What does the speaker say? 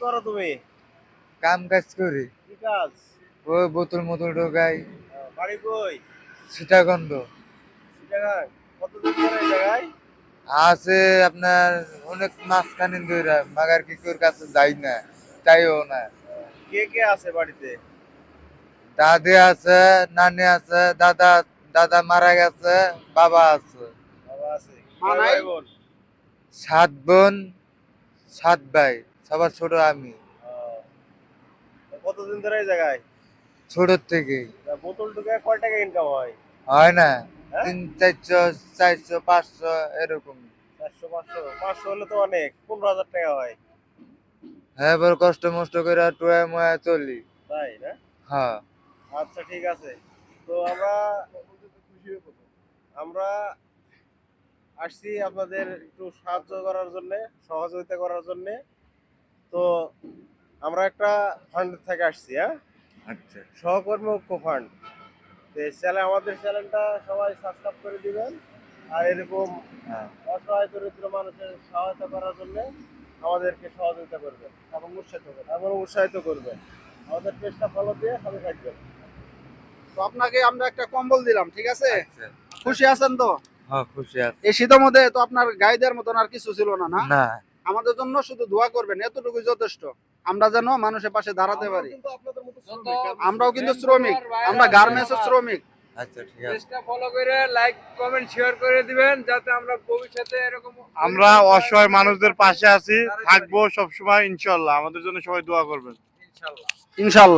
করো তুমি? কাম কাজ করি। কি কাজ? ওই বোতল মোতল ঢোকাই। বাড়ি কই? সীতাকুণ্ড। চিটাগাং। কতদিন ধরে এই জায়গায়? আছে আপনার অনেক মাঝখানে ধরে মাগার কিকুর কাছে যাই না, চাইও না। কে কে আছে বাড়িতে? দাদি আছে, নানি আছে, দাদা দাদা মারা গেছে, বাবা আছে। বাবা আছে। মা কয় নাই? ভাই বোন? 7 বোন, 7 ভাই, সবার ছোট আমি। আহ, তো কতদিন ধরে এই জায়গায়? ছোট থেকেই। বোতল ঢুকে কয় টাকা ইনকাম হয়? হয় না, হ্যাঁ? 300, 400, 500 এরকম। 400 500 500 হলে তো অনেক, 15,000 টাকা হয়। হ্যাঁ, বড় কষ্ট মষ্ট করে টুয়া মুয়া চলি। তাই না? হ্যাঁ। আচ্ছা ঠিক আছে। তো আমরা আসছি আপনাদের একটু সাহায্য করার জন্য, সহযোগিতা করার জন্য। তো আমরা একটা ফান্ড থেকে আসছি, হ্যাঁ, আচ্ছা। সহকর্মী ঐক্য ফান্ড। আমাদের চ্যানেলটা সবাই সাবস্ক্রাইব করে দিবেন। আর এরকম হ্যাঁ। অসহায় দরিদ্র মানুষের সহায়তা করার জন্য আমাদেরকে সহযোগিতা করবেন এবং উৎসাহিত করবেন। আমাদের পেজটা ফলো দিয়ে সাথে থাকবেন। তো আপনাকে আমরা একটা কম্বল দিলাম, ঠিক আছে? আচ্ছা। খুশি আছেন তো? হ্যাঁ, খুশি আছি। এই শীতের মধ্যে তো আপনার গাইদের মতন আর কিছু ছিল না, না? না। আমাদের জন্য শুধু দোয়া করবেন, এতটুকুই যথেষ্ট। আমরা যেন মানুষের পাশে দাঁড়াতে পারি। আমরাও কিন্তু শ্রমিক, আমরা গার্মেন্টসের শ্রমিক। আচ্ছা ঠিক আছে। পেজটা ফলো করে লাইক কমেন্ট শেয়ার করে দিবেন, যাতে আমরা ভবিষ্যতে এরকম আমরা অসহায় মানুষদের পাশে আছি, থাকবো সবসময় ইনশাল্লাহ। আমাদের জন্য সবাই দোয়া করবেন ইনশাআল্লাহ। ইনশাল্লাহ।